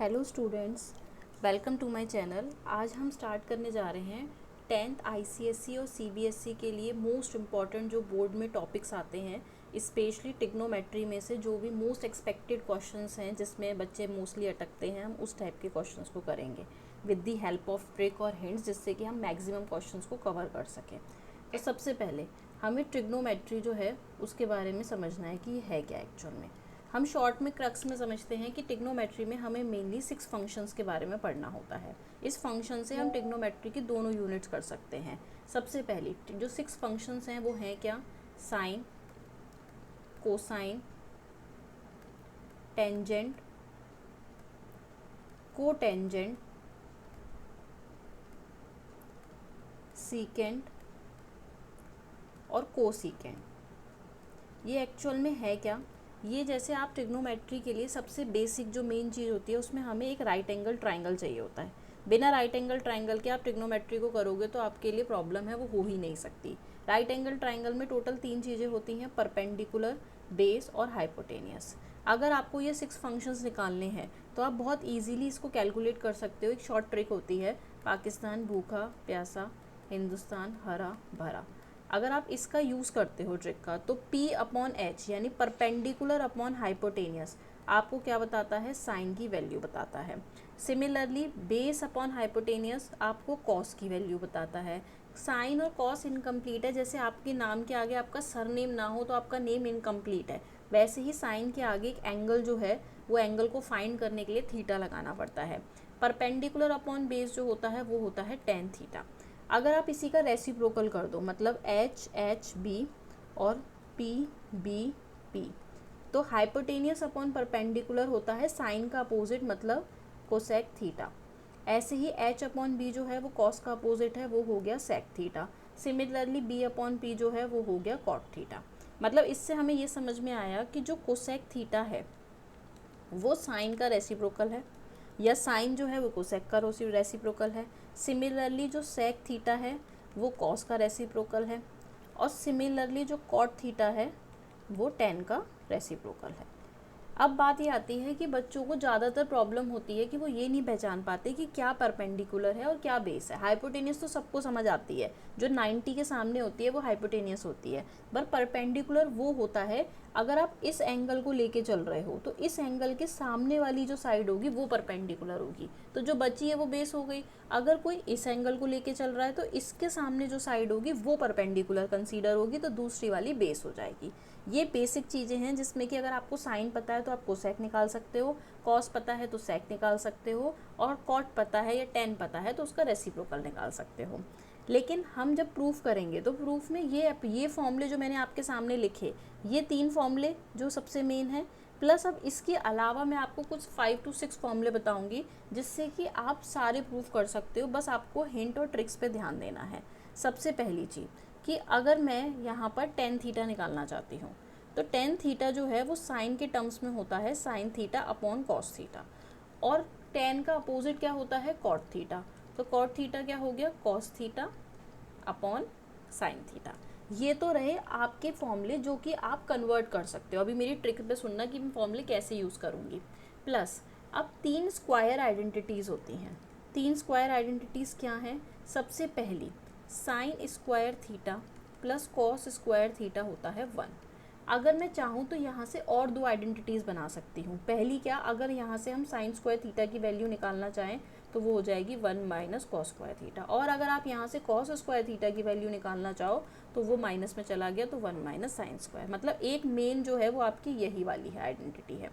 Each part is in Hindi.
Hello students, welcome to my channel. आज हम स्टार्ट करने जा रहे हैं 10th आईसीएसई और सीबीएसई के लिए मोस्ट इम्पॉर्टेंट जो बोर्ड में टॉपिक्स आते हैं, स्पेशली ट्रिग्नोमेट्री में से जो भी मोस्ट एक्सपेक्टेड क्वेश्चंस हैं जिसमें बच्चे मोस्टली अटकते हैं, हम उस टाइप के क्वेश्चंस को करेंगे with the help of trick और हिंट्स, जिससे कि हम मैक्सिमम क्वेश्चंस को कवर कर सकें। तो सबसे पहले हमें ट्रिग्नोमेट्री जो है उसके बारे में समझना है कि ये है क्या एक्चुअल में। हम शॉर्ट में क्रक्स में समझते हैं कि ट्रिग्नोमेट्री में हमें मेनली 6 फंक्शंस के बारे में पढ़ना होता है। इस फंक्शन से हम ट्रिग्नोमेट्री की दोनों यूनिट्स कर सकते हैं। सबसे पहली जो 6 फंक्शंस हैं वो हैं क्या? Sine, cosine, tangent, cotangent, secant और कोसीकेंट। ये एक्चुअल में है क्या? ये जैसे आप ट्रिग्नोमेट्री के लिए सबसे बेसिक जो मेन चीज़ होती है उसमें हमें एक राइट एंगल ट्राइंगल चाहिए होता है। बिना राइट एंगल ट्राइंगल के आप ट्रिग्नोमेट्री को करोगे तो आपके लिए प्रॉब्लम है, वो हो ही नहीं सकती। राइट एंगल ट्राइंगल में टोटल 3 चीज़ें होती हैं, परपेंडिकुलर, बेस और हाइपोटेनियस। अगर आपको ये 6 फंक्शंस निकालने हैं तो आप बहुत ईजीली इसको कैलकुलेट कर सकते हो। एक शॉर्ट ट्रिक होती है, पाकिस्तान भूखा प्यासा, हिंदुस्तान हरा भरा। अगर आप इसका यूज़ करते हो ट्रिक का, तो P अपॉन एच यानी परपेंडिकुलर अपॉन हाइपोटेनियस आपको क्या बताता है? साइन की वैल्यू बताता है। सिमिलरली बेस अपॉन हाइपोटेनियस आपको कॉस की वैल्यू बताता है। साइन और कॉस इनकम्प्लीट है, जैसे आपके नाम के आगे आपका सरनेम ना हो तो आपका नेम इनकम्प्लीट है, वैसे ही साइन के आगे एक एंगल जो है वो एंगल को फाइंड करने के लिए थीटा लगाना पड़ता है। परपेंडिकुलर अपॉन बेस जो होता है वो होता है टेन थीटा। अगर आप इसी का रेसिप्रोकल कर दो, मतलब एच एच बी और पी बी पी, तो हाइपोटेनियस अपॉन परपेंडिकुलर होता है साइन का अपोजिट, मतलब कोसेक थीटा। ऐसे ही एच अपॉन बी जो है वो कॉस का अपोजिट है, वो हो गया sec theta. Similarly B upon P जो है वो हो गया कॉट थीटा। मतलब इससे हमें ये समझ में आया कि जो कोसेक थीटा है वो साइन का रेसिप्रोकल है, या साइन जो है वो कोसेक का रेसिप्रोकल है। सिमिलरली जो सेक थीटा है वो कॉस का रेसिप्रोकल है, और सिमिलरली जो कॉट थीटा है वो टेन का रेसिप्रोकल है। अब बात ये आती है कि बच्चों को ज़्यादातर प्रॉब्लम होती है कि वो ये नहीं पहचान पाते कि क्या परपेंडिकुलर है और क्या बेस है। हाइपोटेनियस तो सबको समझ आती है, जो 90 के सामने होती है वो हाइपोटेनियस होती है, पर परपेंडिकुलर वो होता है अगर आप इस एंगल को लेके चल रहे हो तो इस एंगल के सामने वाली जो साइड होगी वो परपेंडिकुलर होगी, तो जो बची है वो बेस हो गई। अगर कोई इस एंगल को लेके चल रहा है तो इसके सामने जो साइड होगी वो परपेंडिकुलर कंसीडर होगी, तो दूसरी वाली बेस हो जाएगी। ये बेसिक चीज़ें हैं जिसमें कि अगर आपको साइन पता है तो आप कोसेक निकाल सकते हो, कॉस पता है तो सेक निकाल सकते हो, और कॉट पता है या टेन पता है तो उसका रेसिप्रोकल निकाल सकते हो। लेकिन हम जब प्रूफ करेंगे तो प्रूफ में ये फॉर्मूले जो मैंने आपके सामने लिखे, ये 3 फॉर्मूले जो सबसे मेन है, प्लस अब इसके अलावा मैं आपको कुछ 5 to 6 फॉर्मूले बताऊंगी जिससे कि आप सारे प्रूफ कर सकते हो। बस आपको हिंट और ट्रिक्स पे ध्यान देना है। सबसे पहली चीज़ कि अगर मैं यहाँ पर टेन थीटा निकालना चाहती हूँ तो टेन थीटा जो है वो साइन के टर्म्स में होता है sine theta upon cos theta, और टेन का अपोजिट क्या होता है? Cot theta. तो कॉट थीटा क्या हो गया? Cos theta upon sine theta. ये तो रहे आपके फॉर्मूले जो कि आप कन्वर्ट कर सकते हो। अभी मेरी ट्रिक पे सुनना कि मैं फॉर्मूले कैसे यूज़ करूँगी। प्लस अब 3 स्क्वायर आइडेंटिटीज़ होती हैं। 3 स्क्वायर आइडेंटिटीज़ क्या हैं? सबसे पहली sign square theta plus cos square theta होता है 1। अगर मैं चाहूँ तो यहाँ से और 2 आइडेंटिटीज़ बना सकती हूँ। पहली क्या, अगर यहाँ से हम साइन स्क्वायर थीटा की वैल्यू निकालना चाहें तो वो हो जाएगी 1 माइनस कॉस स्क्वायर थीटा, और अगर आप यहाँ से कॉस स्क्वायर थीटा की वैल्यू निकालना चाहो तो वो माइनस में चला गया तो 1 माइनस साइन स्क्वायर। मतलब एक मेन जो है वो आपकी यही वाली है, आइडेंटिटी है।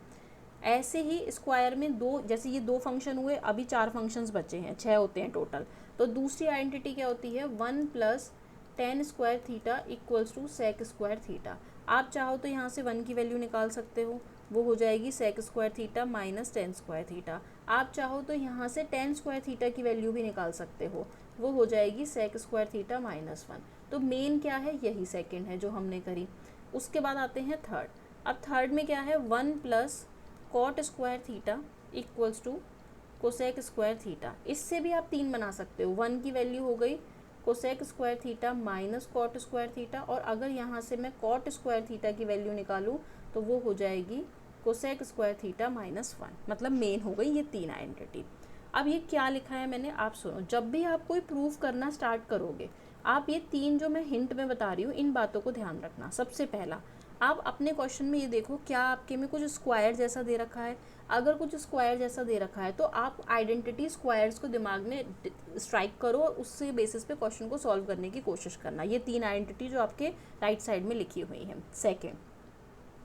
ऐसे ही स्क्वायर में दो, जैसे ये 2 फंक्शन हुए, अभी 4 फंक्शंस बचे हैं, 6 होते हैं टोटल। तो दूसरी आइडेंटिटी क्या होती है? 1 plus tan square theta equals to sec square theta. आप चाहो तो यहाँ से 1 की वैल्यू निकाल सकते हो, वो हो जाएगी sec square theta minus tan square theta. आप चाहो तो यहाँ से टेन स्क्वायर थीटा की वैल्यू भी निकाल सकते हो, वो हो जाएगी सेक स्क्वायर थीटा माइनस 1। तो मेन क्या है? यही सेकेंड है जो हमने करी। उसके बाद आते हैं थर्ड। अब थर्ड में क्या है? 1 plus cot square theta equals to cosec square theta. इससे भी आप 3 बना सकते हो। 1 की वैल्यू हो गई cosec square theta minus cot square theta, और अगर यहाँ से मैं कॉट स्क्वायर थीटा की वैल्यू निकालूँ तो वो हो जाएगी कोसेक स्क्वायर थीटा माइनस 1, मतलब मेन हो गई ये 3 आइडेंटिटी। अब ये क्या लिखा है मैंने, आप सुनो, जब भी आप कोई प्रूफ करना स्टार्ट करोगे, आप ये 3 जो मैं हिंट में बता रही हूँ इन बातों को ध्यान रखना। सबसे पहला, आप अपने क्वेश्चन में ये देखो क्या आपके में कुछ स्क्वायर जैसा दे रखा है। अगर कुछ स्क्वायर जैसा दे रखा है तो आप आइडेंटिटी स्क्वायर्स को दिमाग में स्ट्राइक करो और उससे बेसिस पे क्वेश्चन को सॉल्व करने की कोशिश करना। ये 3 आइडेंटिटी जो आपके राइट साइड में लिखी हुई हैं। सेकेंड,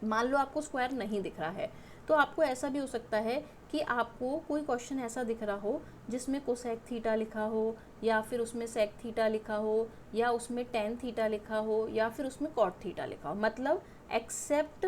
मान लो आपको स्क्वायर नहीं दिख रहा है, तो आपको ऐसा भी हो सकता है कि आपको कोई क्वेश्चन ऐसा दिख रहा हो जिसमें कोसेक थीटा लिखा हो, या फिर उसमें सेक थीटा लिखा हो, या उसमें टेन थीटा लिखा हो, या फिर उसमें कॉट थीटा लिखा हो। मतलब एक्सेप्ट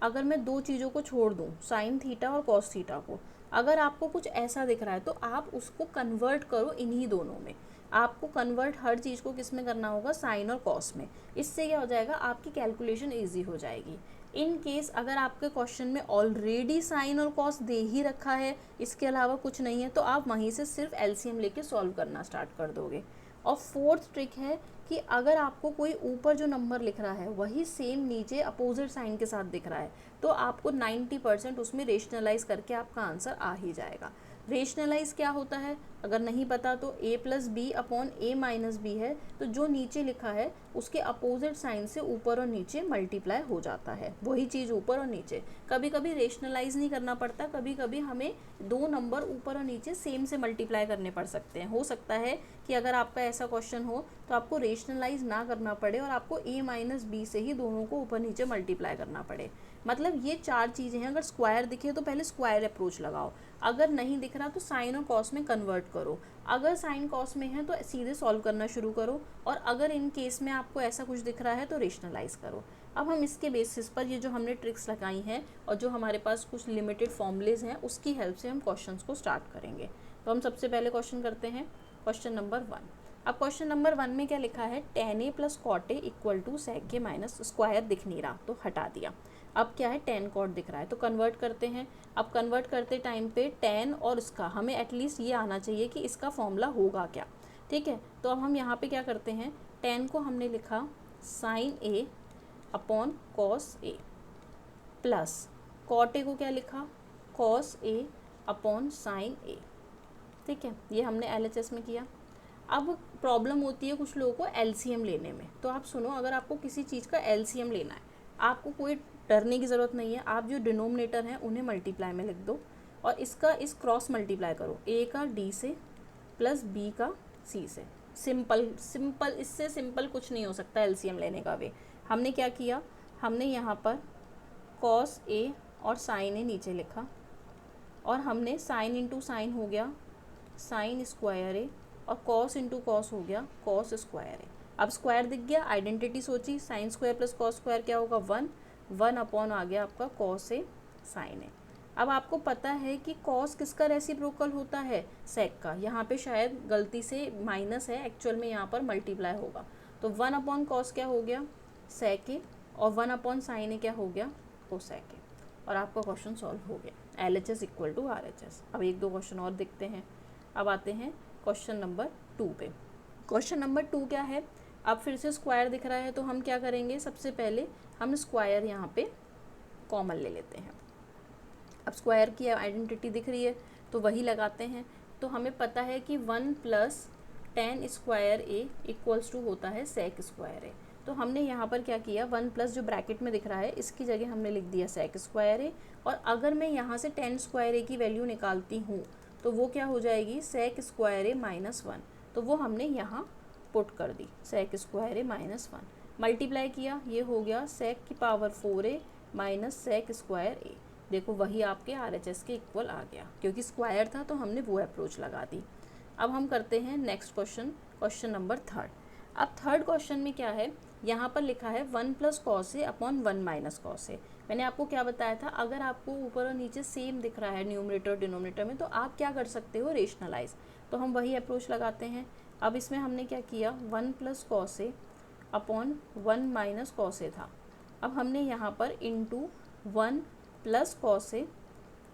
अगर मैं 2 चीज़ों को छोड़ दूँ, साइन थीटा और कॉस थीटा को, अगर आपको कुछ ऐसा दिख रहा है तो आप उसको कन्वर्ट करो इन्हीं दोनों में। आपको कन्वर्ट हर चीज़ को किस में करना होगा, साइन और कॉस में। इससे क्या हो जाएगा, आपकी कैलकुलेशन ईजी हो जाएगी। इन केस अगर आपके क्वेश्चन में ऑलरेडी साइन और कॉस दे ही रखा है, इसके अलावा कुछ नहीं है, तो आप वहीं से सिर्फ एलसीएम लेके सॉल्व करना स्टार्ट कर दोगे। और फोर्थ ट्रिक है कि अगर आपको कोई ऊपर जो नंबर लिख रहा है वही सेम नीचे अपोजिट साइन के साथ दिख रहा है, तो आपको 90% उसमें रेशनलाइज करके आपका आंसर आ ही जाएगा। रेशनलाइज क्या होता है, अगर नहीं पता तो a plus B upon A minus B है, तो जो नीचे लिखा है उसके अपोजिट साइन से ऊपर और नीचे मल्टीप्लाई हो जाता है, वही चीज़ ऊपर और नीचे। कभी कभी रेशनलाइज नहीं करना पड़ता, कभी कभी हमें 2 नंबर ऊपर और नीचे सेम से मल्टीप्लाई करने पड़ सकते हैं। हो सकता है कि अगर आपका ऐसा क्वेश्चन हो तो आपको रेशनलाइज ना करना पड़े और आपको a माइनस बी से ही दोनों को ऊपर नीचे मल्टीप्लाई करना पड़े। मतलब ये 4 चीज़ें हैं। अगर स्क्वायर दिखे तो पहले स्क्वायर अप्रोच लगाओ, अगर नहीं दिख रहा तो साइन और कॉस में कन्वर्ट करो, अगर साइन कॉस में है तो सीधे सॉल्व करना शुरू करो, और अगर इन केस में आपको ऐसा कुछ दिख रहा है तो रेशनलाइज करो। अब हम इसके बेसिस पर ये जो हमने ट्रिक्स लगाई हैं और जो हमारे पास कुछ लिमिटेड फॉर्मूलेज हैं उसकी हेल्प से हम क्वेश्चंस को स्टार्ट करेंगे। तो हम सबसे पहले क्वेश्चन करते हैं, क्वेश्चन नंबर 1। अब क्वेश्चन नंबर 1 में क्या लिखा है, tan a plus cot A equal to sec a minus, square दिख नहीं रहा तो हटा दिया। अब क्या है, tan कॉट दिख रहा है, तो कन्वर्ट करते हैं। अब कन्वर्ट करते टाइम पे tan और इसका हमें एटलीस्ट ये आना चाहिए कि इसका फॉर्मूला होगा क्या। ठीक है, तो अब हम यहाँ पे क्या करते हैं, tan को हमने लिखा sine a upon cos a, plus cot a को क्या लिखा, cos a upon sine a। ठीक है, ये हमने LHS में किया। अब प्रॉब्लम होती है कुछ लोगों को एलसीएम लेने में, तो आप सुनो, अगर आपको किसी चीज़ का एलसीएम लेना है, आपको कोई डरने की ज़रूरत नहीं है। आप जो डिनोमिनेटर हैं उन्हें मल्टीप्लाई में लिख दो और इसका इस क्रॉस मल्टीप्लाई करो, a का d से प्लस b का c से। सिंपल सिंपल, इससे सिंपल कुछ नहीं हो सकता एलसीएम लेने का वे। हमने क्या किया, हमने यहाँ पर कॉस a और साइन a नीचे लिखा, और हमने साइन इंटू साइन हो गया साइन स्क्वायर ए, और कॉस इंटू कॉस हो गया कॉस स्क्वायर है। अब स्क्वायर दिख गया, आइडेंटिटी सोची, sine square plus cos square क्या होगा, 1 अपॉन आ गया आपका कॉस ए साइन ए। अब आपको पता है कि कॉस किसका रेसिप्रोकल होता है, सेक का। यहाँ पे शायद गलती से माइनस है, एक्चुअल में यहाँ पर मल्टीप्लाई होगा, तो 1 अपॉन कॉस क्या हो गया, सेक ए, और 1 अपॉन साइन ए क्या हो गया, कोसेक ए, और आपका क्वेश्चन सॉल्व हो गया। LHS equal to RHS। अब 1-2 क्वेश्चन और देखते हैं। अब आते हैं क्वेश्चन नंबर 2 पे। क्वेश्चन नंबर 2 क्या है, अब फिर से स्क्वायर दिख रहा है, तो हम क्या करेंगे, सबसे पहले हम स्क्वायर यहाँ पे कॉमन ले लेते हैं। अब स्क्वायर की आइडेंटिटी दिख रही है तो वही लगाते हैं। तो हमें पता है कि 1 plus tan square A equals to होता है सेक स्क्वायर ए। तो हमने यहाँ पर क्या किया, 1 प्लस जो ब्रैकेट में दिख रहा है इसकी जगह हमने लिख दिया सेक स्क्वायर ए, और अगर मैं यहाँ से tan स्क्वायर ए की वैल्यू निकालती हूँ तो वो क्या हो जाएगी, सेक स्क्वायर ए माइनस 1, तो वो हमने यहाँ पुट कर दी, sec square A minus 1। Multiply किया, ये हो गया सेक की power 4a minus sec square A. देखो वही आपके RHS के इक्वल आ गया, क्योंकि स्क्वायर था तो हमने वो अप्रोच लगा दी। अब हम करते हैं नेक्स्ट क्वेश्चन, क्वेश्चन नंबर 3। अब थर्ड क्वेश्चन में क्या है, यहाँ पर लिखा है 1 plus cos A upon 1 minus cos A. मैंने आपको क्या बताया था, अगर आपको ऊपर और नीचे सेम दिख रहा है न्यूमरेटर डिनोमिनेटर में, तो आप क्या कर सकते हो, रेशनलाइज। तो हम वही अप्रोच लगाते हैं। अब इसमें हमने क्या किया, 1 plus cos A upon 1 minus cos A था। अब हमने यहाँ पर इंटू 1 प्लस कॉस ए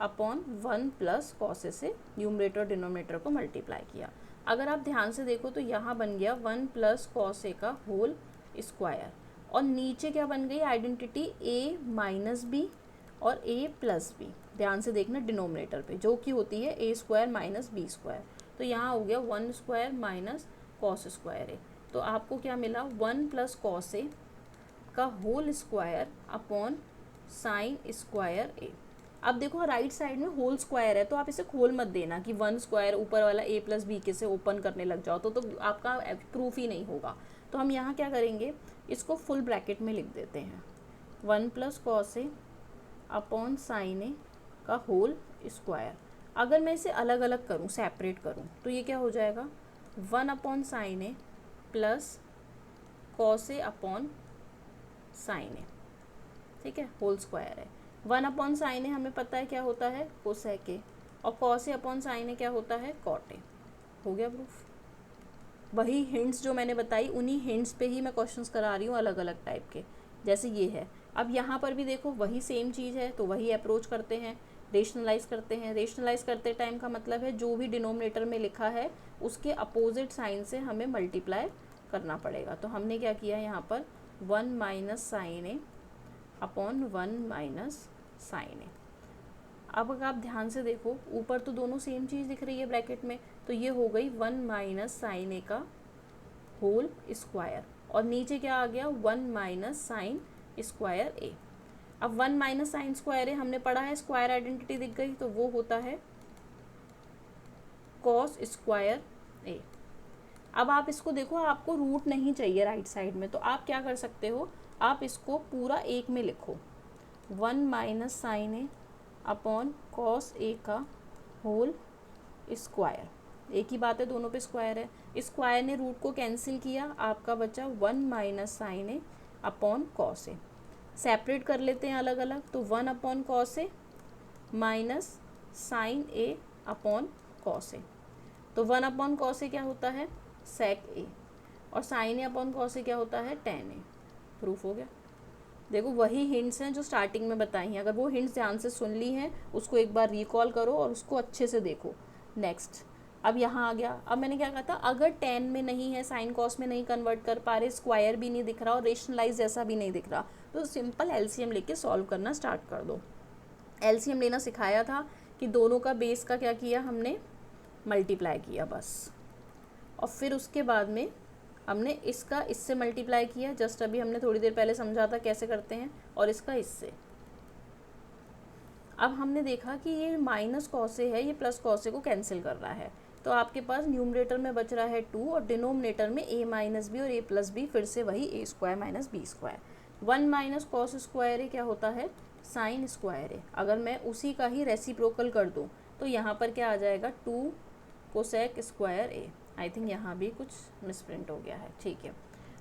अपॉन 1 प्लस कॉस ए से न्यूमरेटर डिनोमिनेटर को मल्टीप्लाई किया। अगर आप ध्यान से देखो तो यहाँ बन गया 1 प्लस कॉस ए का होल स्क्वायर, और नीचे क्या बन गई आइडेंटिटी a माइनस बी और a प्लस बी, ध्यान से देखना डिनोमिनेटर पे, जो कि होती है a square minus B square. तो यहाँ हो गया 1 square minus cos square A. तो आपको क्या मिला, 1 प्लस कॉस ए का whole square upon sine square A. अब देखो राइट साइड में होल स्क्वायर है, तो आप इसे खोल मत देना कि 1 स्क्वायर ऊपर वाला a प्लस बी के से ओपन करने लग जाओ, तो आपका प्रूफ ही नहीं होगा। तो हम यहाँ क्या करेंगे, इसको फुल ब्रैकेट में लिख देते हैं, 1 प्लस कॉस ए अपॉन साइन ए का होल स्क्वायर। अगर मैं इसे अलग अलग करूँ, सेपरेट करूँ, तो ये क्या हो जाएगा, 1 अपॉन साइन ए प्लस कॉस ए अपॉन साइन ए, ठीक है, होल स्क्वायर है। 1 अपॉन साइन ए हमें पता है क्या होता है, कोसेक ए, और कॉस ए अपॉन साइन ए क्या होता है, कॉट ए। हो गया प्रूफ। वही हिंट्स जो मैंने बताई, उन्हीं हिंट्स पे ही मैं क्वेश्चंस करा रही हूँ अलग अलग टाइप के, जैसे ये है। अब यहाँ पर भी देखो वही सेम चीज़ है, तो वही अप्रोच करते हैं, रेशनलाइज करते हैं। रेशनलाइज करते टाइम का मतलब है जो भी डिनोमिनेटर में लिखा है उसके अपोजिट साइन से हमें मल्टीप्लाई करना पड़ेगा। तो हमने क्या किया यहाँ पर, 1 minus sign A upon 1 minus sign A. अब अगर आप ध्यान से देखो, ऊपर तो दोनों सेम चीज़ दिख रही है ब्रैकेट में, तो ये हो गई 1 माइनस साइन ए का होल स्क्वायर, और नीचे क्या आ गया, 1 माइनस साइन स्क्वायर ए। अब 1 माइनस साइन स्क्वायर ए हमने पढ़ा है, स्क्वायर आइडेंटिटी दिख गई, तो वो होता है कॉस स्क्वायर ए। अब आप इसको देखो, आपको रूट नहीं चाहिए राइट साइड में, तो आप क्या कर सकते हो, आप इसको पूरा एक में लिखो, 1 minus sign A upon cos A का होल स्क्वायर। एक ही बात है, दोनों पे स्क्वायर है, स्क्वायर ने रूट को कैंसिल किया, आपका बचा 1 माइनस साइन ए अपॉन कॉस ए। सेपरेट कर लेते हैं अलग अलग, तो 1 अपॉन कॉस ए माइनस साइन ए अपॉन कॉस ए। तो 1 अपॉन कॉस ए क्या होता है, सेक ए, और साइन ए अपॉन कॉस ए क्या होता है, टेन ए। प्रूफ हो गया। देखो वही हिंट्स हैं जो स्टार्टिंग में बताई हैं, अगर वो हिंट्स ध्यान से सुन ली हैं, उसको एक बार रिकॉल करो और उसको अच्छे से देखो। नेक्स्ट, अब यहाँ आ गया, अब मैंने क्या कहा था, अगर टेन में नहीं है, साइन कॉस में नहीं कन्वर्ट कर पा रहे, स्क्वायर भी नहीं दिख रहा और रेशनलाइज जैसा भी नहीं दिख रहा, तो सिंपल एलसीएम लेके सॉल्व करना स्टार्ट कर दो। एलसीएम लेना सिखाया था कि दोनों का बेस का क्या किया हमने, मल्टीप्लाई किया बस, और फिर उसके बाद में हमने इसका इससे मल्टीप्लाई किया, जस्ट अभी हमने थोड़ी देर पहले समझा था कैसे करते हैं, और इसका इससे। अब हमने देखा कि ये माइनस कॉसे है, ये प्लस कॉसे को कैंसिल कर रहा है, तो आपके पास न्यूमरेटर में बच रहा है 2 और डिनोमिनेटर में a माइनस बी और a प्लस बी, फिर से वही a square minus B square. 1 minus cos square A क्या होता है, साइन स्क्वायर ए। अगर मैं उसी का ही रेसिप्रोकल कर दूँ तो यहाँ पर क्या आ जाएगा, 2 cosec square A. I think यहाँ भी कुछ मिसप्रिंट हो गया है, ठीक है।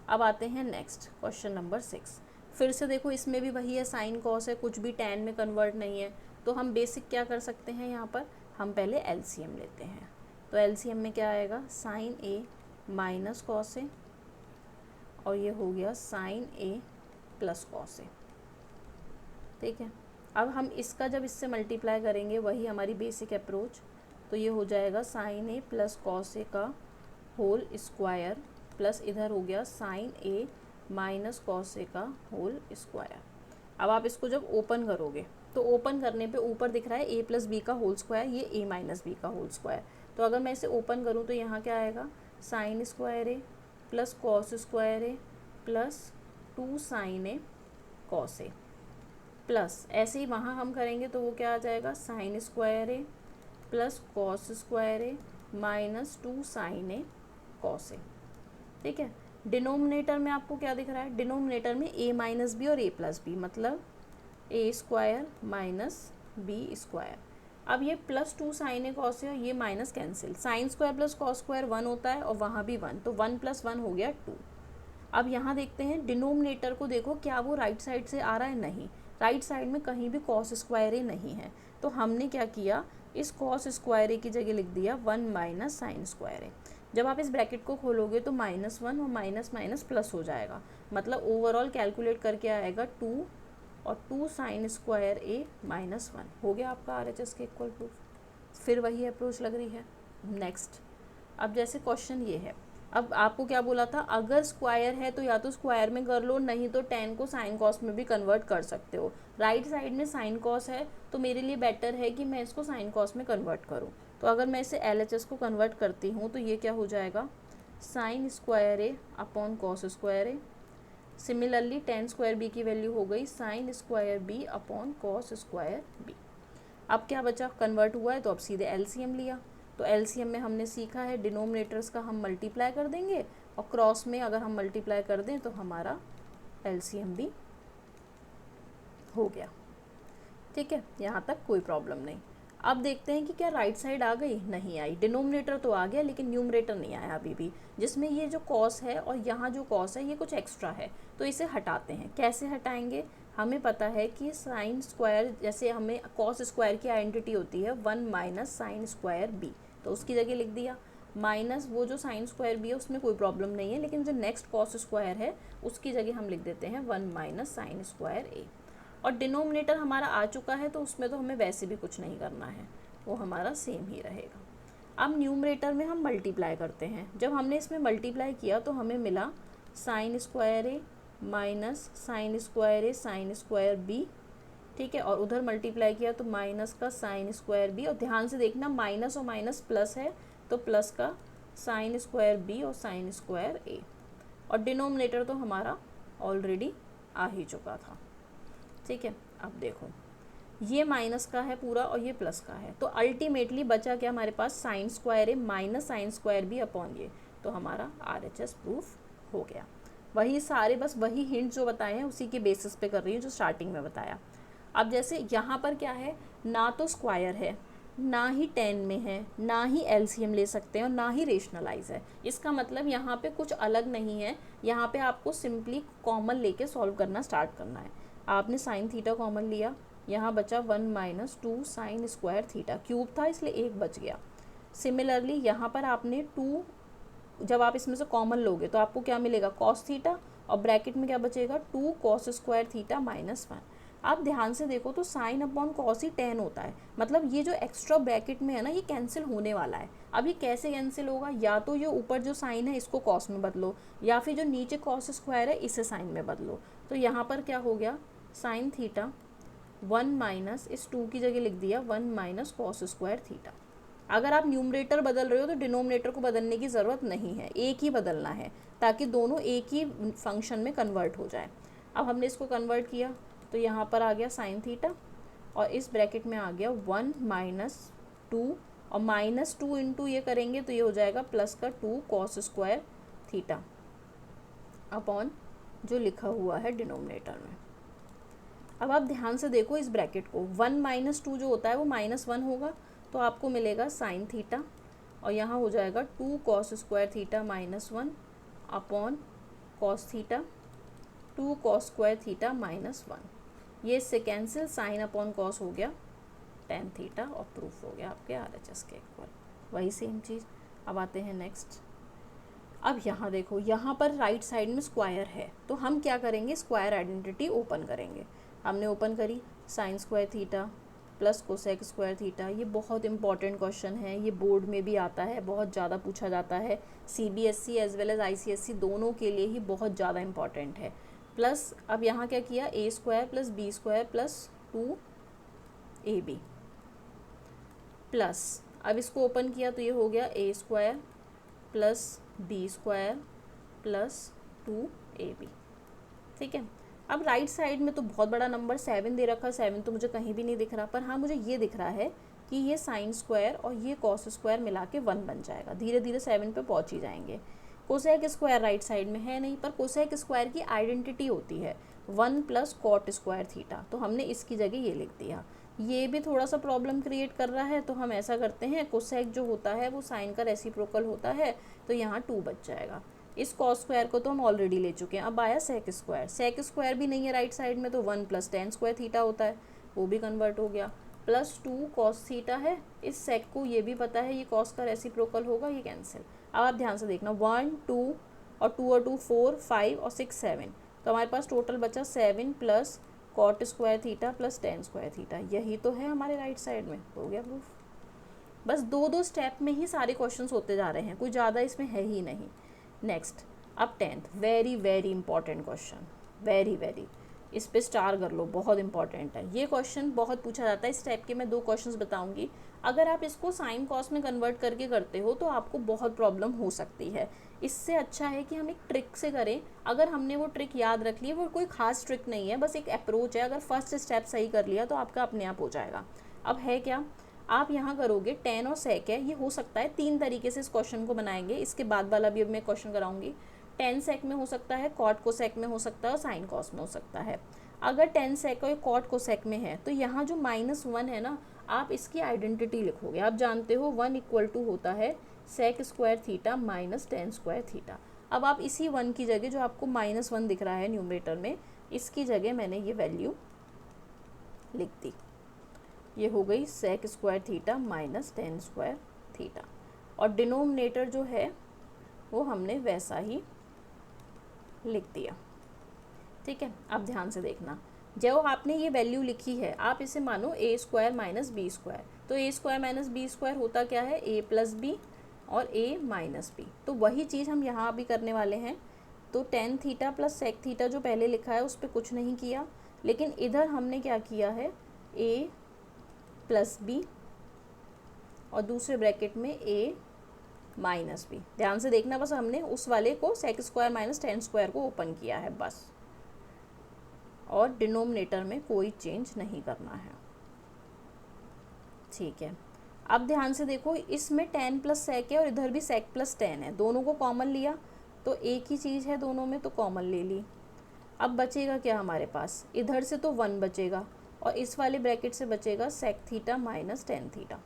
अब आते हैं नेक्स्ट क्वेश्चन नंबर 6। फिर से देखो इसमें भी वही है, साइन कॉस है, कुछ भी टैन में कन्वर्ट नहीं है, तो हम बेसिक क्या कर सकते हैं, यहाँ पर हम पहले एलसीएम लेते हैं। तो एलसीएम में क्या आएगा, sign A minus cos A, और ये हो गया साइन ए प्लस कॉस ए, ठीक है। अब हम इसका जब इससे मल्टीप्लाई करेंगे, वही हमारी बेसिक अप्रोच, तो ये हो जाएगा sign A plus cos A का होल स्क्वायर, प्लस इधर हो गया sign A minus cos A का होल स्क्वायर। अब आप इसको जब ओपन करोगे, तो ओपन करने पे ऊपर दिख रहा है a प्लस बी का होल स्क्वायर, ये a माइनस बी का होल स्क्वायर। तो अगर मैं इसे ओपन करूँ तो यहाँ क्या आएगा, sign square A plus cos square A plus 2 sine A cos A, plus ऐसे ही वहाँ हम करेंगे तो वो क्या आ जाएगा, sine square A plus cos square A minus 2 sine A cos A, ठीक है। डिनोमिनेटर में आपको क्या दिख रहा है, डिनोमिनेटर में a माइनस बी और a प्लस बी, मतलब a square minus B square. अब ये प्लस 2 साइन ए कॉस है, ये minus cancel, sine square plus cos square 1 होता है और वहाँ भी 1, तो 1 प्लस 1 हो गया 2। अब यहाँ देखते हैं डिनोमिनेटर को, देखो क्या वो राइट साइड से आ रहा है, नहीं, राइट साइड में कहीं भी कॉस स्क्वायर ए नहीं है, तो हमने क्या किया, इस कॉस स्क्वायर ए की जगह लिख दिया 1 माइनस साइन स्क्वायर ए। जब आप इस ब्रैकेट को खोलोगे तो -1 और माइनस माइनस प्लस हो जाएगा, मतलब ओवरऑल कैलकुलेट करके आएगा 2 और 2 साइन स्क्वायर ए माइनस 1। हो गया आपका RHS के इक्वल प्रूफ। फिर वही अप्रोच लग रही है। नेक्स्ट, अब जैसे क्वेश्चन ये है अब आपको क्या बोला था, अगर स्क्वायर है तो या तो स्क्वायर में कर लो, नहीं तो tan को साइन कॉस में भी कन्वर्ट कर सकते हो। राइट साइड में साइन कॉस है तो मेरे लिए बेटर है कि मैं इसको साइन कॉस में कन्वर्ट करूँ। तो अगर मैं इसे LHS को कन्वर्ट करती हूँ तो ये क्या हो जाएगा, sine square A upon cos square A. Similarly tan square B की वैल्यू हो गई sine square B upon cos square B. अब क्या बचा, कन्वर्ट हुआ है तो अब सीधे एलसीएम लिया। तो एलसीएम में हमने सीखा है डिनोमिनेटर्स का हम मल्टीप्लाई कर देंगे और क्रॉस में अगर हम मल्टीप्लाई कर दें तो हमारा एलसीएम भी हो गया। ठीक है, यहाँ तक कोई प्रॉब्लम नहीं। अब देखते हैं कि क्या राइट साइड आ गई, नहीं आई। डिनोमिनेटर तो आ गया लेकिन न्यूमरेटर नहीं आया अभी भी, जिसमें ये जो कॉस है और यहाँ जो कॉस है ये कुछ एक्स्ट्रा है, तो इसे हटाते हैं। कैसे हटाएंगे, हमें पता है कि साइन स्क्वायर, जैसे हमें कॉस स्क्वायर की आइडेंटिटी होती है 1 माइनस साइन स्क्वायर बी, तो उसकी जगह लिख दिया माइनस वो जो साइन स्क्वायर बी है उसमें कोई प्रॉब्लम नहीं है, लेकिन जो नेक्स्ट कॉस स्क्वायर है उसकी जगह हम लिख देते हैं 1 माइनस साइन स्क्वायर ए। और डिनोमिनेटर हमारा आ चुका है तो उसमें तो हमें वैसे भी कुछ नहीं करना है, वो हमारा सेम ही रहेगा। अब न्यूमरेटर में हम मल्टीप्लाई करते हैं। जब हमने इसमें मल्टीप्लाई किया तो हमें मिला sign square A minus sine square A sign square B. ठीक है, और उधर मल्टीप्लाई किया तो माइनस का साइन स्क्वायर बी, और ध्यान से देखना माइनस और माइनस प्लस है तो प्लस का साइन स्क्वायर बी और साइन स्क्वायर ए। और डिनोमिनेटर तो हमारा ऑलरेडी आ ही चुका था। ठीक है, अब देखो ये माइनस का है पूरा और ये प्लस का है, तो अल्टीमेटली बचा क्या हमारे पास, sine square A minus sine square B upon ये, तो हमारा RHS प्रूफ हो गया। वही सारे, बस वही हिंट जो बताए हैं उसी के बेसिस पे कर रही हूँ जो स्टार्टिंग में बताया। अब जैसे यहाँ पर क्या है, ना तो स्क्वायर है, ना ही 10 में है, ना ही LCM ले सकते हैं और ना ही रेशनलाइज है। इसका मतलब यहाँ पे कुछ अलग नहीं है, यहाँ पे आपको सिंपली कॉमन लेके सॉल्व करना स्टार्ट करना है। आपने साइन थीटा कॉमन लिया, यहाँ बचा 1 minus 2 sine square theta, cube था इसलिए एक बच गया। सिमिलरली यहाँ पर आपने 2, जब आप इसमें से कॉमन लोगे तो आपको क्या मिलेगा, कॉस थीटा, और ब्रैकेट में क्या बचेगा 2 कॉस स्क्वायर थीटा माइनस 1। आप ध्यान से देखो तो साइन अपॉन कॉस ही 10 होता है, मतलब ये जो एक्स्ट्रा ब्रैकेट में है ना ये कैंसिल होने वाला है। अब ये कैसे कैंसिल होगा, या तो ये ऊपर जो साइन है इसको कॉस में बदलो, या फिर जो नीचे कॉस स्क्वायर है इसे साइन में बदलो। तो यहाँ पर क्या हो गया, साइन थीटा 1 माइनस इस 2 की जगह लिख दिया 1 माइनस कॉस स्क्वायर थीटा। अगर आप न्यूमरेटर बदल रहे हो तो डिनोमिनेटर को बदलने की ज़रूरत नहीं है, एक ही बदलना है ताकि दोनों एक ही फंक्शन में कन्वर्ट हो जाए। अब हमने इसको कन्वर्ट किया तो यहाँ पर आ गया साइन थीटा, और इस ब्रैकेट में आ गया 1 माइनस 2, और माइनस 2 इंटू ये करेंगे तो ये हो जाएगा प्लस का 2 कॉस स्क्वायर थीटा अपॉन जो लिखा हुआ है डिनोमिनेटर में। अब आप ध्यान से देखो इस ब्रैकेट को, 1 माइनस 2 जो होता है वो माइनस 1 होगा, तो आपको मिलेगा साइन थीटा, और यहाँ हो जाएगा 2 cos square theta minus 1 upon cos theta 2 cos square theta minus 1। ये इससे कैंसिल, साइन अपॉन कॉस हो गया टेन थीटा, और प्रूफ हो गया आपके RHS के इक्वल। वही सेम चीज़। अब आते हैं नेक्स्ट। अब यहाँ देखो, यहाँ पर राइट साइड में स्क्वायर है तो हम क्या करेंगे, स्क्वायर आइडेंटिटी ओपन करेंगे। हमने ओपन करी, sign square theta plus cosec square theta. ये बहुत इंपॉर्टेंट क्वेश्चन है, ये बोर्ड में भी आता है, बहुत ज़्यादा पूछा जाता है। CBSE as well as ICSE दोनों के लिए ही बहुत ज़्यादा इंपॉर्टेंट है। प्लस अब यहाँ क्या किया, a square plus B square plus 2ab plus, अब इसको ओपन किया तो ये हो गया a square plus B square plus 2ab। ठीक है, अब राइट साइड में तो बहुत बड़ा नंबर 7 दे रखा, 7 तो मुझे कहीं भी नहीं दिख रहा, पर हाँ मुझे ये दिख रहा है कि ये साइन स्क्वायर और ये कॉस स्क्वायर मिला के 1 बन जाएगा। धीरे धीरे 7 पे पहुँच ही जाएंगे। कोसेक स्क्वायर राइट साइड में है नहीं, पर कोसेक स्क्वायर की आइडेंटिटी होती है 1 प्लस कॉट स्क्वायर थीटा, तो हमने इसकी जगह ये लिख दिया। ये भी थोड़ा सा प्रॉब्लम क्रिएट कर रहा है, तो हम ऐसा करते हैं, कोसेक जो होता है वो साइन का रेसिप्रोकल होता है, तो यहाँ 2 बच जाएगा। इस कॉस स्क्वायर को तो हम ऑलरेडी ले चुके हैं। अब आया सेक स्क्वायर, सेक स्क्वायर भी नहीं है राइट साइड में, तो 1 प्लस टेन स्क्वायर थीटा होता है, वो भी कन्वर्ट हो गया। प्लस 2 कॉस थीटा है, इस सेक को ये भी पता है ये कॉस का रेसिप्रोकल होगा, ये कैंसिल। अब आप ध्यान से देखना, 1 2 और 2 और 2 4 5 और 6 7, तो हमारे पास टोटल बचा 7 plus cot square theta plus tan square theta. यही तो है हमारे राइट साइड में, हो गया प्रूफ। बस 2 स्टेप में ही सारे क्वेश्चंस होते जा रहे हैं, कोई ज़्यादा इसमें है ही नहीं। नेक्स्ट अब 10th, very very important question, very very, इस पे स्टार कर लो, बहुत इंपॉर्टेंट है ये क्वेश्चन, बहुत पूछा जाता है। इस टाइप के मैं 2 क्वेश्चंस बताऊंगी, अगर आप इसको साइन कॉस में कन्वर्ट करके करते हो तो आपको बहुत प्रॉब्लम हो सकती है। इससे अच्छा है कि हम एक ट्रिक से करें। अगर हमने वो ट्रिक याद रख ली, वो कोई खास ट्रिक नहीं है, बस एक अप्रोच है, अगर फर्स्ट स्टेप सही कर लिया तो आपका अपने आप हो जाएगा। अब है क्या, आप यहाँ करोगे tan और sec है, ये हो सकता है 3 तरीके से इस क्वेश्चन को बनाएंगे, इसके बाद वाला भी अब मैं क्वेश्चन कराऊंगी। tan sec में हो सकता है, cot cosec में हो सकता है और sin cos में हो सकता है। अगर tan sec और cot cosec में है तो यहाँ जो -1 है ना, आप इसकी आइडेंटिटी लिखोगे। आप जानते हो 1 इक्वल टू होता है sec square theta minus tan square theta. अब आप इसी 1 की जगह, जो आपको -1 दिख रहा है न्यूमरेटर में, इसकी जगह मैंने ये वैल्यू लिख दी, ये हो गई sec square theta minus tan square theta. और डिनोमिनेटर जो है वो हमने वैसा ही लिख दिया। ठीक है, अब ध्यान से देखना, जो आपने ये वैल्यू लिखी है आप इसे मानो a square minus B square, तो a square minus B square होता क्या है, a प्लस बी और a माइनस बी। तो वही चीज़ हम यहाँ भी करने वाले हैं। तो tan theta plus sec theta जो पहले लिखा है उस पर कुछ नहीं किया, लेकिन इधर हमने क्या किया है, a प्लस बी और दूसरे ब्रैकेट में a माइनस बी। ध्यान से देखना, बस हमने उस वाले को sec square minus tan square को ओपन किया है बस, और डिनोमिनेटर में कोई चेंज नहीं करना है। ठीक है, अब ध्यान से देखो, इसमें tan प्लस sec है और इधर भी sec प्लस tan है, दोनों को कॉमन लिया तो एक ही चीज़ है दोनों में, तो कॉमन ले ली। अब बचेगा क्या हमारे पास, इधर से तो 1 बचेगा और इस वाले ब्रैकेट से बचेगा sec theta minus tan theta,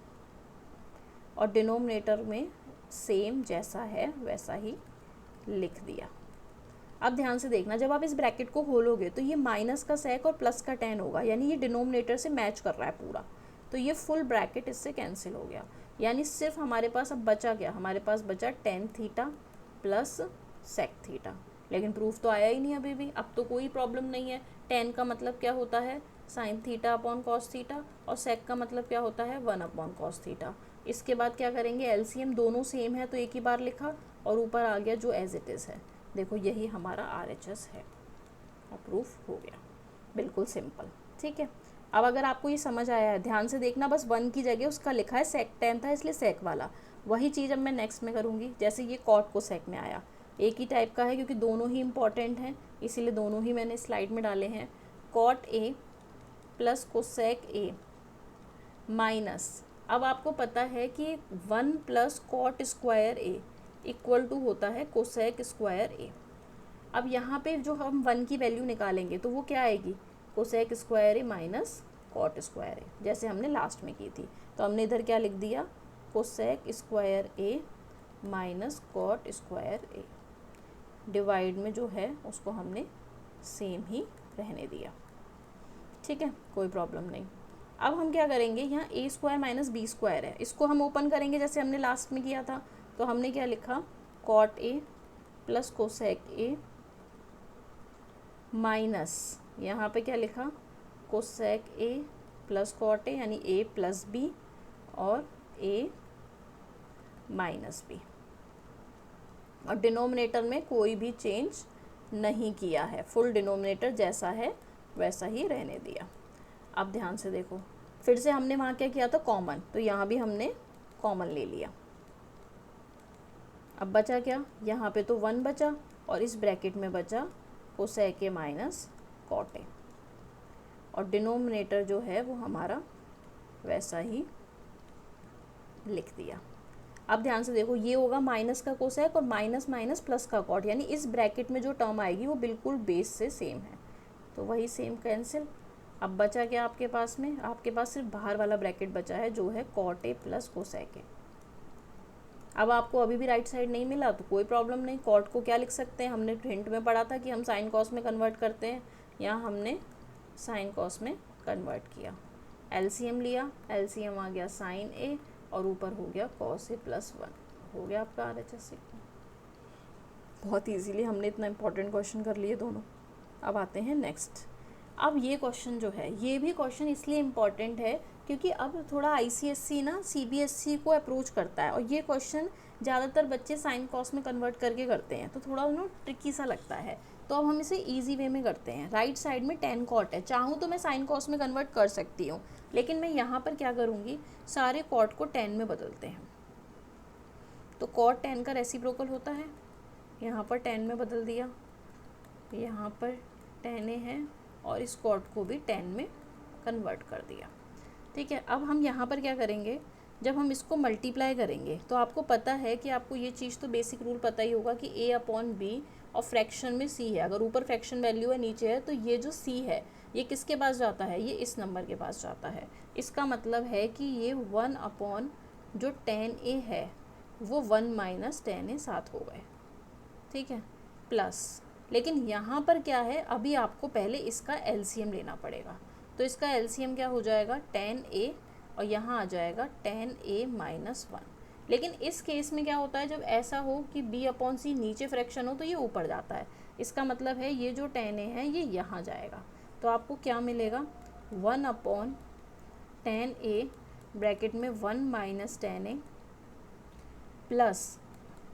और डिनोमिनेटर में सेम जैसा है वैसा ही लिख दिया। अब ध्यान से देखना, जब आप इस ब्रैकेट को खोलोगे तो ये माइनस का sec और प्लस का tan होगा, यानी ये डिनोमिनेटर से मैच कर रहा है पूरा, तो ये फुल ब्रैकेट इससे कैंसिल हो गया। यानी सिर्फ हमारे पास अब बचा क्या, हमारे पास बचा tan theta plus sec theta, लेकिन प्रूफ तो आया ही नहीं अभी भी। अब तो कोई प्रॉब्लम नहीं है, tan का मतलब क्या होता है sine theta upon cos theta, और sec का मतलब क्या होता है 1 अपॉन कॉस थीटा। इसके बाद क्या करेंगे, एलसीएम दोनों सेम है तो एक ही बार लिखा और ऊपर आ गया जो एज इट इज़ है। देखो यही हमारा RHS है, प्रूफ हो गया, बिल्कुल सिंपल। ठीक है, अब अगर आपको ये समझ आया है, ध्यान से देखना, बस 1 की जगह उसका लिखा है sec tan था इसलिए sec वाला, वही चीज़ अब मैं नेक्स्ट में करूँगी। जैसे ये cot को sec में आया, एक ही टाइप का है क्योंकि दोनों ही इंपॉर्टेंट हैं, इसीलिए दोनों ही मैंने स्लाइड में डाले हैं। cot a plus cosec a minus, अब आपको पता है कि 1 plus cot square A equal to होता है कोसेक स्क्वायर ए। अब यहाँ पे जो हम 1 की वैल्यू निकालेंगे तो वो क्या आएगी, cosec square A minus cot square ए, जैसे हमने लास्ट में की थी। तो हमने इधर क्या लिख दिया, cosec square A minus cot square A, divide में जो है उसको हमने सेम ही रहने दिया। ठीक है, कोई प्रॉब्लम नहीं। अब हम क्या करेंगे, यहाँ ए स्क्वायर माइनस बी स्क्वायर है, इसको हम ओपन करेंगे जैसे हमने लास्ट में किया था। तो हमने क्या लिखा, cot A plus cosec A minus, यहाँ पे क्या लिखा, cosec A plus cot A, यानी ए प्लस बी और ए माइनस बी, और डिनोमिनेटर में कोई भी चेंज नहीं किया है, फुल डिनोमिनेटर जैसा है वैसा ही रहने दिया। अब ध्यान से देखो, फिर से हमने वहाँ क्या किया था, कॉमन, तो यहाँ भी हमने कॉमन ले लिया। अब बचा क्या, यहाँ पे तो 1 बचा और इस ब्रैकेट में बचा cosec A minus cot A, और डिनोमिनेटर जो है वो हमारा वैसा ही लिख दिया। अब ध्यान से देखो, ये होगा माइनस का कोसेक और माइनस माइनस प्लस का कॉट, यानी इस ब्रैकेट में जो टर्म आएगी वो बिल्कुल बेस से सेम है, तो वही सेम कैंसिल। अब बचा क्या आपके पास में, आपके पास सिर्फ बाहर वाला ब्रैकेट बचा है जो है cot A plus cosec A. अब आपको अभी भी राइट साइड नहीं मिला तो कोई प्रॉब्लम नहीं, कॉट को क्या लिख सकते हैं, हमने हिंट में पढ़ा था कि हम साइन कॉस में कन्वर्ट करते हैं, यहाँ हमने साइन कॉस में कन्वर्ट किया। एलसीएम लिया, एलसीएम आ गया साइन ए और ऊपर हो गया कॉस ए प्लस 1, हो गया आपका RHS। बहुत ईजीली हमने इतना इंपॉर्टेंट क्वेश्चन कर लिए दोनों। अब आते हैं नेक्स्ट। अब ये क्वेश्चन जो है, ये भी क्वेश्चन इसलिए इम्पॉर्टेंट है क्योंकि अब थोड़ा आईसीएससी ना सीबीएसई को अप्रोच करता है, और ये क्वेश्चन ज़्यादातर बच्चे साइन कॉस में कन्वर्ट करके करते हैं, तो थोड़ा उन्हें ट्रिकी सा लगता है। तो अब हम इसे इजी वे में करते हैं। राइट साइड में टेन कॉट है, चाहूँ तो मैं साइन कॉस में कन्वर्ट कर सकती हूँ, लेकिन मैं यहाँ पर क्या करूँगी, सारे कॉट को टेन में बदलते हैं। तो कॉट टेन का रेसिप्रोकल होता है, यहाँ पर टेन में बदल दिया, यहाँ पर टेन ए है, और इस कॉट को भी टेन में कन्वर्ट कर दिया। ठीक है, अब हम यहाँ पर क्या करेंगे, जब हम इसको मल्टीप्लाई करेंगे तो आपको पता है कि आपको ये चीज़ तो बेसिक रूल पता ही होगा कि a अपॉन बी और फ्रैक्शन में c है। अगर ऊपर फ्रैक्शन वैल्यू है, नीचे है, तो ये जो c है ये किसके पास जाता है, ये इस नंबर के पास जाता है। इसका मतलब है कि ये 1 अपॉन जो 10a है वो 1 माइनस 10a 7 हो गए। ठीक है, प्लस, लेकिन यहाँ पर क्या है, अभी आपको पहले इसका एलसीएम लेना पड़ेगा। तो इसका एलसीएम क्या हो जाएगा, 10a, और यहाँ आ जाएगा 10a माइनस 1। लेकिन इस केस में क्या होता है, जब ऐसा हो कि b अपॉन सी नीचे फ्रैक्शन हो तो ये ऊपर जाता है। इसका मतलब है ये जो 10a है ये यहाँ जाएगा। तो आपको क्या मिलेगा, 1 अपॉन 10a ब्रैकेट में 1 minus 10a plus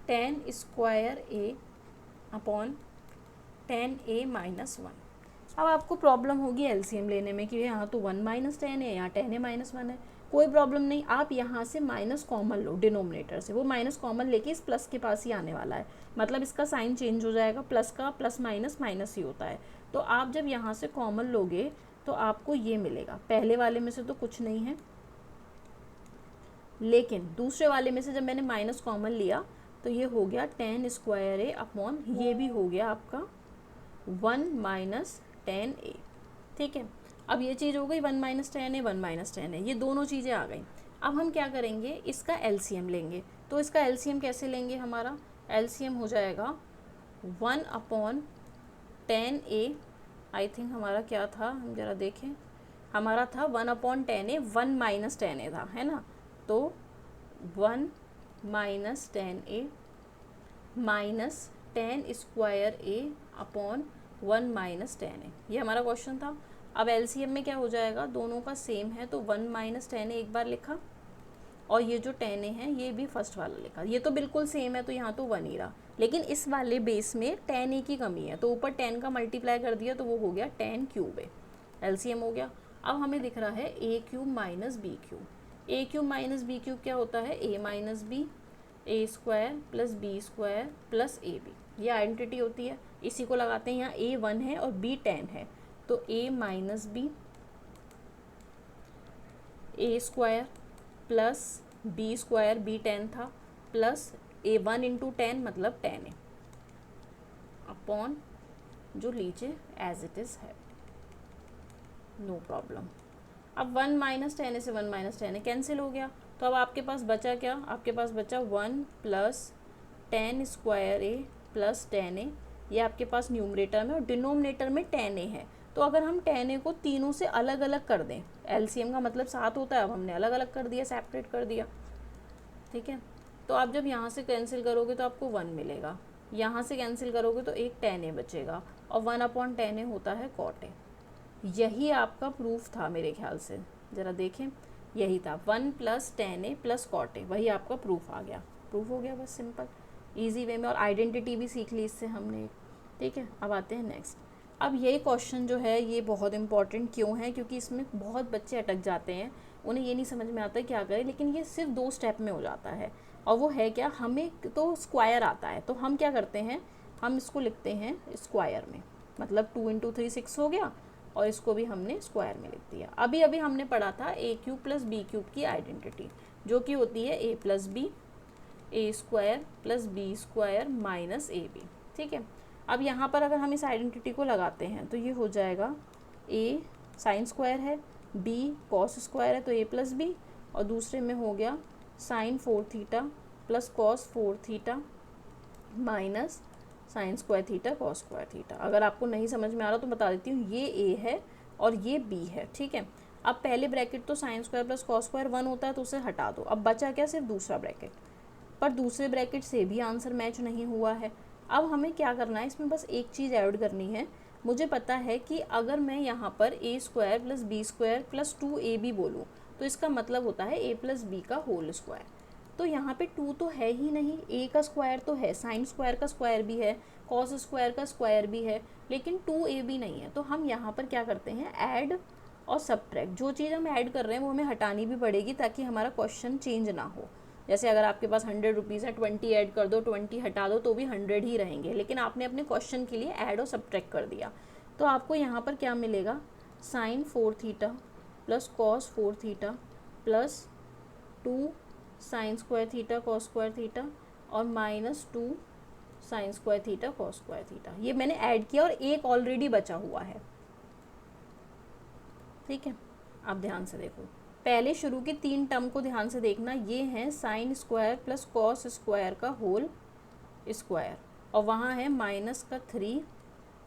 10 square a upon 10a minus 1। अब आपको प्रॉब्लम होगी एलसीएम लेने में कि यहाँ तो 1 माइनस 10 है, यहाँ 10a माइनस 1 है। कोई प्रॉब्लम नहीं, आप यहाँ से माइनस कॉमन लो डिनोमिनेटर से, वो माइनस कॉमन लेके इस प्लस के पास ही आने वाला है, मतलब इसका साइन चेंज हो जाएगा। प्लस का प्लस माइनस माइनस ही होता है। तो आप जब यहाँ से कॉमन लोगे तो आपको ये मिलेगा। पहले वाले में से तो कुछ नहीं है, लेकिन दूसरे वाले में से जब मैंने माइनस कॉमन लिया तो ये हो गया 10 स्क्वायर ए अपॉन, ये भी हो गया आपका 1 माइनस 10a। ठीक है, अब ये चीज़ हो गई 1 माइनस 10a, 1 माइनस 10a, ये दोनों चीज़ें आ गई। अब हम क्या करेंगे, इसका एलसीएम लेंगे। तो इसका एलसीएम कैसे लेंगे, हमारा एलसीएम हो जाएगा 1 अपॉन 10a। आई थिंक हमारा क्या था, हम ज़रा देखें, हमारा था 1 अपॉन 10a, 1 माइनस 10a था, है ना। तो 1 minus 10a minus 10 square a upon 1 minus 10a, ये हमारा क्वेश्चन था। अब एलसीएम में क्या हो जाएगा, दोनों का सेम है, तो 1 माइनस 10a एक बार लिखा, और ये जो 10a है ये भी फर्स्ट वाला लिखा। ये तो बिल्कुल सेम है, तो यहाँ तो 1 ही रहा, लेकिन इस वाले बेस में 10a की कमी है, तो ऊपर 10 का मल्टीप्लाई कर दिया तो वो हो गया 10 क्यूब है, एलसीएम हो गया। अब हमें दिख रहा है a cube minus B cube. a cube minus B cube क्या होता है, a minus B, a square plus B square plus A B, ये आइडेंटिटी होती है। इसी को लगाते हैं, यहाँ a 1 है और b 10 है, तो a minus B, a square plus B square, b 10 था, प्लस a 1 इंटू 10 मतलब 10a अपॉन जो नीचे एज इट इज़ है, नो प्रॉब्लम। अब 1 माइनस 10a से 1 माइनस 10a कैंसिल हो गया, तो अब आपके पास बचा क्या, आपके पास बचा 1 plus 10 square a plus 10a, ये आपके पास न्यूमरेटर में, और डिनोमिनेटर में 10a है। तो अगर हम 10a को तीनों से अलग अलग कर दें, एलसीएम का मतलब 7 होता है, अब हमने अलग अलग कर दिया, सेपरेट कर दिया। ठीक है, तो आप जब यहाँ से कैंसिल करोगे तो आपको 1 मिलेगा, यहाँ से कैंसिल करोगे तो एक 10a बचेगा, और 1 अपॉन 10a होता है कॉट a। यही आपका प्रूफ था मेरे ख्याल से, ज़रा देखें, यही था 1 plus 10a plus cot a, वही आपका प्रूफ आ गया। प्रूफ हो गया बस, सिंपल इजी वे में, और आइडेंटिटी भी सीख ली इससे हमने। ठीक है, अब आते हैं नेक्स्ट। अब ये क्वेश्चन जो है ये बहुत इंपॉर्टेंट क्यों है, क्योंकि इसमें बहुत बच्चे अटक जाते हैं, उन्हें ये नहीं समझ में आता है क्या करें, लेकिन ये सिर्फ 2 स्टेप में हो जाता है। और वो है क्या, हमें तो स्क्वायर आता है, तो हम क्या करते हैं, हम इसको लिखते हैं स्क्वायर में, मतलब 2 इंटू 3 6 हो गया, और इसको भी हमने स्क्वायर में लिख दिया। अभी अभी हमने पढ़ा था a cube plus B cube की आइडेंटिटी, जो कि होती है a plus B, A square plus B square minus A B. ठीक है, अब यहाँ पर अगर हम इस आइडेंटिटी को लगाते हैं तो ये हो जाएगा a साइन स्क्वायर है, b कॉस स्क्वायर है, तो a प्लस बी, और दूसरे में हो गया sine 4 theta plus cos 4 theta minus sine square theta cos square theta. अगर आपको नहीं समझ में आ रहा तो बता देती हूँ, ये a है और ये b है। ठीक है, अब पहले ब्रैकेट तो sign square plus cos square 1 होता है, तो उसे हटा दो। अब बचा क्या, सिर्फ दूसरा ब्रैकेट, पर दूसरे ब्रैकेट से भी आंसर मैच नहीं हुआ है। अब हमें क्या करना है, इसमें बस एक चीज़ ऐड करनी है। मुझे पता है कि अगर मैं यहाँ पर a square plus B square plus 2ab बोलूँ तो इसका मतलब होता है a प्लस बी का होल स्क्वायर। तो यहाँ पे 2 तो है ही नहीं, a का स्क्वायर तो है, साइन स्क्वायर का स्क्वायर भी है, कॉस स्क्वायर का स्क्वायर भी है, लेकिन 2ab नहीं है। तो हम यहाँ पर क्या करते हैं, ऐड और सबट्रैक्ट। जो चीज़ हम ऐड कर रहे हैं वो हमें हटानी भी पड़ेगी ताकि हमारा क्वेश्चन चेंज ना हो। जैसे अगर आपके पास 100 रुपीज़ है, 20 ऐड कर दो, 20 हटा दो तो भी 100 ही रहेंगे, लेकिन आपने अपने क्वेश्चन के लिए ऐड और सबट्रैक्ट कर दिया। तो आपको यहाँ पर क्या मिलेगा, sine 4 theta plus cos 4 theta plus 2 sine square theta cos square theta और minus 2 sine square theta cos square theta. ये मैंने ऐड किया और एक ऑलरेडी बचा हुआ है, ठीक है। आप ध्यान से देखो, पहले शुरू के 3 टर्म को ध्यान से देखना, ये हैं sign square plus cos square का होल स्क्वायर, और वहाँ है माइनस का 3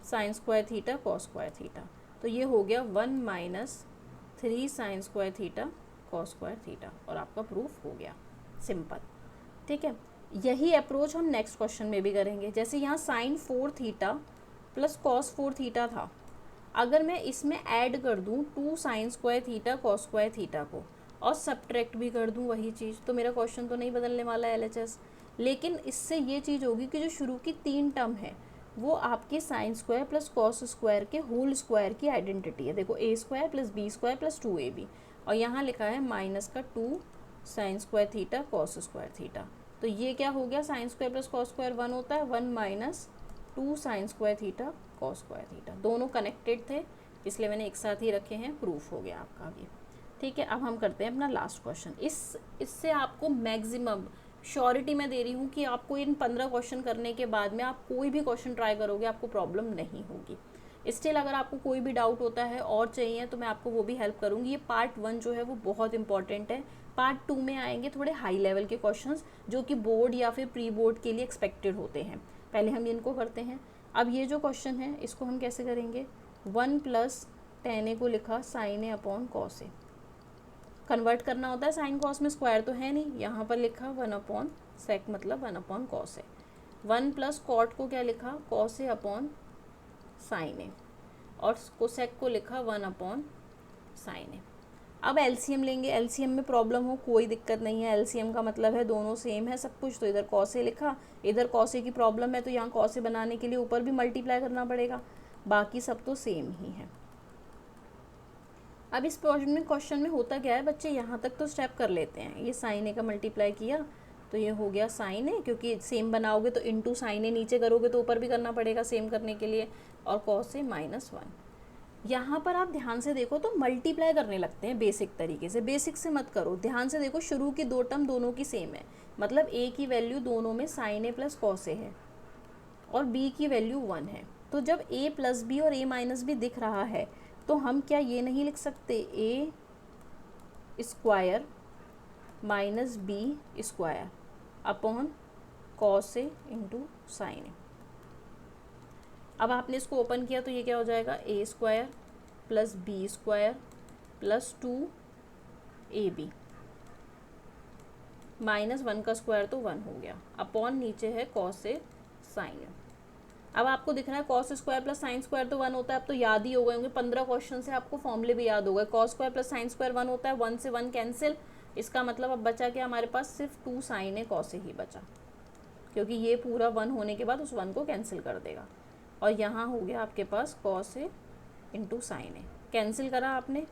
sign square theta cos square theta. तो ये हो गया 1 minus 3 sign square theta cos square theta, और आपका प्रूफ हो गया, सिंपल, ठीक है। यही अप्रोच हम नेक्स्ट क्वेश्चन में भी करेंगे। जैसे यहाँ sine 4 theta plus cos 4 theta था, अगर मैं इसमें ऐड कर दूँ 2 sine square theta cos square theta को और सब्ट्रैक्ट भी कर दूँ वही चीज़, तो मेरा क्वेश्चन तो नहीं बदलने वाला है LHS। लेकिन इससे ये चीज़ होगी कि जो शुरू की 3 टर्म है वो आपके sine square plus cos square के होल स्क्वायर की आइडेंटिटी है। देखो a square plus B square plus 2ab, और यहाँ लिखा है माइनस का 2 sine square theta cos square theta. तो ये क्या हो गया, sine square plus cos square 1 होता है, 1 minus 2 sine square theta cos square theta. दोनों कनेक्टेड थे इसलिए मैंने एक साथ ही रखे हैं, प्रूफ हो गया आपका ये, ठीक है। अब हम करते हैं अपना लास्ट क्वेश्चन। इससे आपको मैक्सिमम श्योरिटी मैं दे रही हूँ कि आपको इन 15 क्वेश्चन करने के बाद में आप कोई भी क्वेश्चन ट्राई करोगे आपको प्रॉब्लम नहीं होगी। स्टिल अगर आपको कोई भी डाउट होता है और चाहिए तो मैं आपको वो भी हेल्प करूँगी। ये पार्ट 1 जो है वो बहुत इंपॉर्टेंट है। पार्ट 2 में आएंगे थोड़े हाई लेवल के क्वेश्चंस जो कि बोर्ड या फिर प्री बोर्ड के लिए एक्सपेक्टेड होते हैं। पहले हम इनको करते हैं। अब ये जो क्वेश्चन है इसको हम कैसे करेंगे, 1 प्लस tan a को लिखा साइन ए अपॉन कॉस ए, कन्वर्ट करना होता है, साइन कॉस में स्क्वायर तो है नहीं, यहाँ पर लिखा 1 अपॉन सेक मतलब 1 अपॉन कॉस ए। 1 प्लस कॉट को क्या लिखा, कॉस ए अपॉन साइन ए, और कोसेक को लिखा 1 अपॉन साइन ए। अब एलसीएम लेंगे, एलसीएम में प्रॉब्लम हो कोई दिक्कत नहीं है, एलसीएम का मतलब है दोनों सेम है सब कुछ। तो इधर कॉसे लिखा, इधर कॉसे की प्रॉब्लम है तो यहाँ कॉसे बनाने के लिए ऊपर भी मल्टीप्लाई करना पड़ेगा, बाकी सब तो सेम ही है। अब इस क्वेश्चन में होता क्या है बच्चे, यहाँ तक तो स्टेप कर लेते हैं। ये साइन ए का मल्टीप्लाई किया तो ये हो गया साइन ए, क्योंकि सेम बनाओगे तो इंटू साइन ए, नीचे करोगे तो ऊपर भी करना पड़ेगा सेम करने के लिए, और कॉस ए -1। यहाँ पर आप ध्यान से देखो तो मल्टीप्लाई करने लगते हैं बेसिक तरीके से, बेसिक से मत करो, ध्यान से देखो। शुरू की 2 टर्म दोनों की सेम है, मतलब a की वैल्यू दोनों में साइन ए प्लस कॉस ए है और b की वैल्यू 1 है। तो जब a प्लस बी और a माइनस बी दिख रहा है तो हम क्या ये नहीं लिख सकते, a square minus B square upon cos A into sine A. अब आपने इसको ओपन किया तो ये क्या हो जाएगा, a square plus B square plus 2ab -1 का स्क्वायर तो 1 हो गया, अपॉन नीचे है कॉस ए साइन ए। अब आपको दिख रहा है cos square plus sine square तो 1 होता है, अब तो याद ही हो गए होंगे, 15 क्वेश्चन से आपको फॉर्मूले भी याद हो गए। Cos square plus sine square 1 होता है, 1 से 1 कैंसिल, इसका मतलब अब बचा क्या हमारे पास, सिर्फ 2 साइन ए कॉस ए ही बचा, क्योंकि ये पूरा 1 होने के बाद उस 1 को कैंसिल कर देगा। और यहाँ हो गया आपके पास cos A into sine A, cancel करा आपने,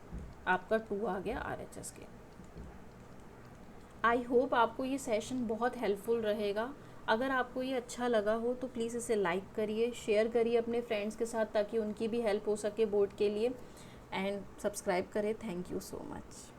आपका 2 आ गया RHS के। आई होप आपको ये सेशन बहुत हेल्पफुल रहेगा। अगर आपको ये अच्छा लगा हो तो प्लीज़ इसे लाइक करिए, शेयर करिए अपने फ्रेंड्स के साथ ताकि उनकी भी हेल्प हो सके बोर्ड के लिए, एंड सब्सक्राइब करें। Thank you so much.